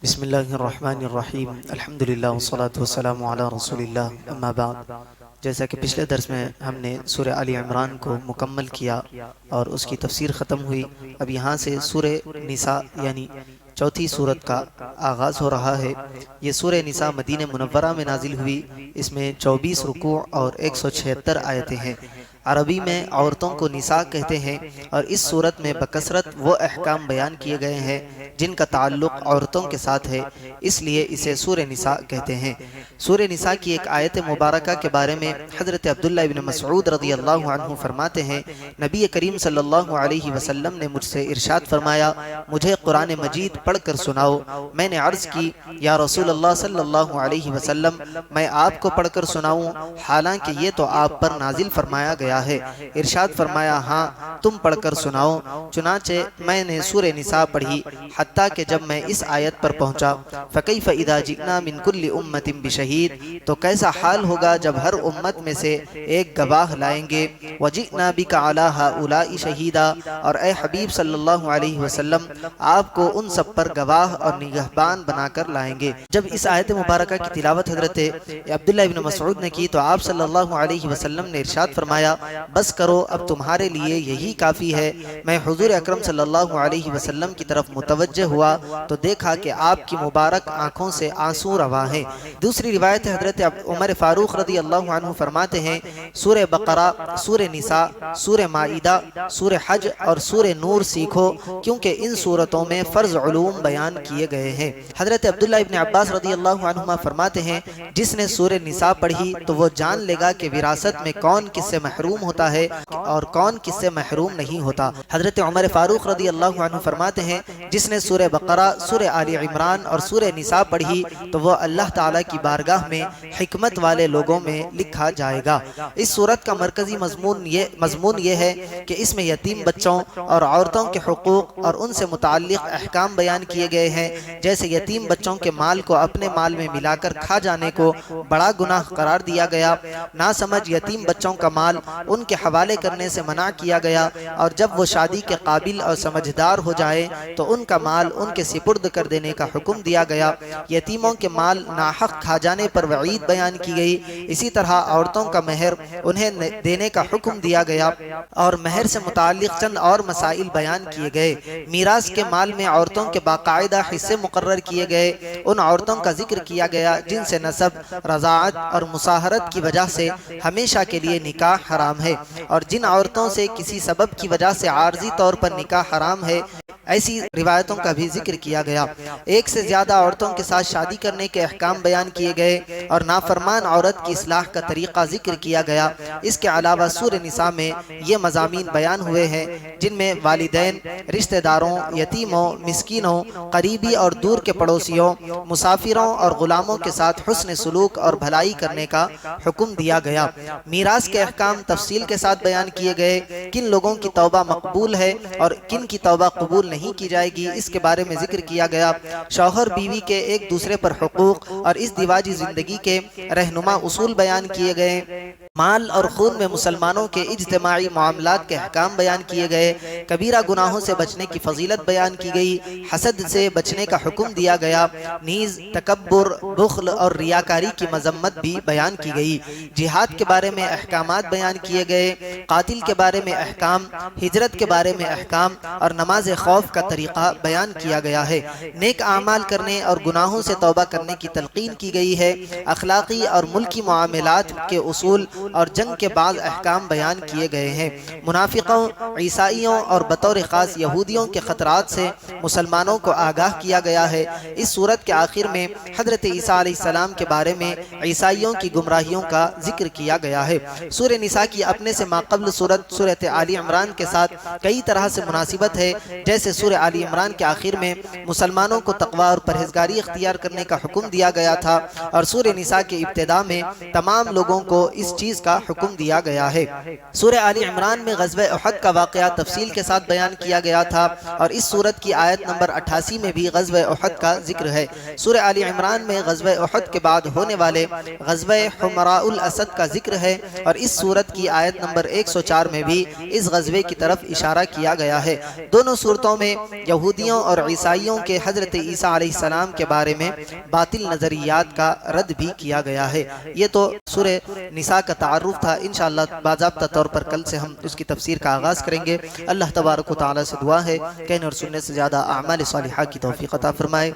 بسم اللہ الرحمن الرحیم الحمدللہ والصلاة والسلام علی رسول اللہ اما بعد۔ جیسا کہ پچھلے درس میں ہم نے سورہ آل عمران کو مکمل کیا اور اس کی تفسیر ختم ہوئی، اب یہاں سے سورہ نساء یعنی چوتھی سورت کا آغاز ہو رہا ہے۔ یہ سورہ نساء مدینہ منورہ میں نازل ہوئی، اس میں 24 رکوع اور 176 آیتیں ہیں۔ عربی میں عورتوں کو نساء کہتے ہیں اور اس صورت میں بکثرت وہ احکام بیان کیے گئے ہیں جن کا تعلق عورتوں کے ساتھ ہے، اس لیے اسے سورہ نساء کہتے ہیں۔ سورہ نساء کی ایک آیت مبارکہ کے بارے میں حضرت عبداللہ ابن مسعود رضی اللہ عنہ فرماتے ہیں، نبی کریم صلی اللہ علیہ وسلم نے مجھ سے ارشاد فرمایا، مجھے قرآن مجید پڑھ کر سناؤ۔ میں نے عرض کی، یا رسول اللہ صلی اللہ علیہ وسلم، میں آپ کو پڑھ کر سناؤں حالانکہ یہ تو آپ پر نازل فرمایا گیا ہے؟ ارشاد فرمایا، ہاں تم پڑھ کر سناؤ۔ چنانچہ میں نے سورہ نساء پڑھی حتیٰ کہ جب میں اس آیت پر پہنچا، فَكَيْفَ إِذَا جِئْنَا مِن كُلِّ أُمَّةٍ بِشَهِيدٍ، تو کیسا حال ہوگا جب ہر امت میں سے ایک گواہ لائیں گے، وَجِئْنَا بِكَ عَلَىٰ هَؤُلَاءِ شَهِيدًا، اور اے حبیب صلی اللہ علیہ وسلم آپ کو ان سب پر گواہ اور نگہبان بنا کر لائیں گے۔ جب اس آیت مبارکہ کی تلاوت حضرت عبداللہ ابن مسعود نے کی تو آپ صلی اللہ علیہ وسلم نے ارشاد فرمایا، بس کرو، اب تمہارے لیے یہی کافی ہے۔ میں حضور اکرم صلی اللہ علیہ وسلم کی طرف متوجہ ہوا تو دیکھا کہ آپ کی مبارک آنکھوں سے آنسو رواں ہیں۔ دوسری روایت حضرت عمر فاروق رضی اللہ عنہ فرماتے ہیں، سورہ بقرہ، سورہ نساء، سورہ مائدہ، سورہ حج اور سورہ نور سیکھو، کیونکہ ان سورتوں میں فرض علوم بیان کیے گئے ہیں۔ حضرت عبداللہ ابن عباس رضی اللہ عنہما فرماتے ہیں، جس نے سورہ نساء پڑھی تو وہ جان لے گا کہ وراثت میں کون کس سے محروم ہوتا ہے اور کون کس سے محروم نہیں ہوتا۔ حضرت عمر فاروق رضی اللہ عنہ فرماتے ہیں، جس نے سورہ بقرہ، سورہ آل عمران اور سورہ نساء پڑھی تو وہ اللہ تعالیٰ کی بارگاہ میں حکمت والے لوگوں میں لکھا جائے گا۔ اس سورت کا مرکزی مضمون یہ ہے کہ اس میں یتیم بچوں اور عورتوں کے حقوق اور ان سے متعلق احکام بیان کیے گئے ہیں، جیسے یتیم بچوں کے مال کو اپنے مال میں ملا کر کھا جانے کو بڑا گناہ قرار دیا گیا، ناسمجھ یتیم بچوں کا مال ان کے حوالے کرنے سے منع کیا گیا، اور جب وہ شادی کے قابل اور سمجھدار ہو جائے تو ان کا مال ان کے سپرد کر دینے کا حکم دیا گیا۔ یتیموں کے مال ناحق کھا جانے پر وعید بیان کی گئی۔ اسی طرح عورتوں کا مہر انہیں دینے کا حکم دیا گیا اور مہر سے متعلق چند اور مسائل بیان کیے گئے۔ میراث کے مال میں عورتوں کے باقاعدہ حصے مقرر کیے گئے۔ ان عورتوں کا ذکر کیا گیا جن سے نسب، رضاعت اور مصاہرت کی وجہ سے ہمیشہ کے لیے نکاح حرام ہے، اور جن عورتوں سے کسی سبب کی وجہ سے عارضی طور پر نکاح حرام ہے، ایسی روایتوں کا بھی ذکر کیا گیا۔ ایک سے زیادہ عورتوں کے ساتھ شادی کرنے کے احکام بیان کیے گئے اور نافرمان عورت کی اصلاح کا طریقہ ذکر کیا گیا۔ اس کے علاوہ سورہ نساء میں یہ مضامین بیان ہوئے ہیں جن میں والدین، رشتہ داروں، یتیموں، مسکینوں، قریبی اور دور کے پڑوسیوں، مسافروں اور غلاموں کے ساتھ حسن سلوک اور بھلائی کرنے کا حکم دیا گیا۔ میراث کے احکام تفصیل کے ساتھ بیان کیے گئے، کن لوگوں کی توبہ مقبول ہے اور کن کی توبہ قبول نہیں کی جائے گی، اس کے بارے میں ذکر کیا گیا۔ شوہر بیوی کے ایک دوسرے پر حقوق اور اس دیواجی زندگی کے رہنما اصول بیان کیے گئے۔ مال اور خون میں مسلمانوں کے اجتماعی معاملات کے احکام بیان کیے گئے۔ کبیرہ گناہوں سے بچنے کی فضیلت بیان کی گئی۔ حسد سے بچنے کا حکم دیا گیا۔ نیز تکبر، بخل اور ریاکاری کی مذمت بھی بیان کی گئی۔ جہاد کے بارے میں احکامات بیان کیے گئے۔ قاتل کے بارے میں احکام، ہجرت کے بارے میں احکام اور نماز خوف کا طریقہ بیان کیا گیا ہے۔ نیک اعمال کرنے اور گناہوں سے توبہ کرنے کی تلقین کی گئی ہے۔ اخلاقی اور ملکی معاملات کے اصول اور جنگ کے بعض احکام بیان کیے گئے ہیں۔ منافقوں، عیسائیوں اور بطور خاص یہودیوں کے خطرات سے مسلمانوں کو آگاہ کیا گیا ہے۔ اس سورت کے آخر میں حضرت عیسیٰ علیہ السلام کے بارے میں عیسائیوں کی گمراہیوں کا ذکر کیا گیا ہے۔ سورہ نساء کی اپنے سے ماقبل سورت آل عمران کے ساتھ کئی طرح سے مناسبت ہے، جیسے سورہ آل عمران کے آخر میں مسلمانوں کو تقوی اور پرہیزگاری اختیار کرنے کا حکم دیا گیا تھا، اور سورہ نساء کے ابتدا میں تمام لوگوں کو اس چیز چیز کا حکم دیا گیا ہے۔ سورہ آل عمران میں غزوہ احد کا واقعہ تفصیل کے ساتھ بیان کیا گیا تھا، اور اس سورت کی آیت نمبر 88 میں بھی غزوہ احد کا ذکر ہے۔ سورہ آل عمران میں غزوہ احد کے بعد ہونے والے غزوہ حمراء الاسد کا ذکر ہے، اور اس سورت کی آیت نمبر 104 میں بھی اس غزوے کی طرف اشارہ کیا گیا ہے۔ دونوں صورتوں میں یہودیوں اور عیسائیوں کے حضرت عیسیٰ علیہ السلام کے بارے میں باطل نظریات کا رد بھی کیا گیا ہے۔ یہ تو سورہ نساء کا تعارف تھا۔ انشاءاللہ باضابطہ طور پر کل سے ہم اس کی تفسیر کا آغاز کریں گے۔ اللہ تبارک و تعالی سے دعا ہے کہ کہنے اور سننے سے زیادہ اعمال صالحہ کی توفیق عطا فرمائے۔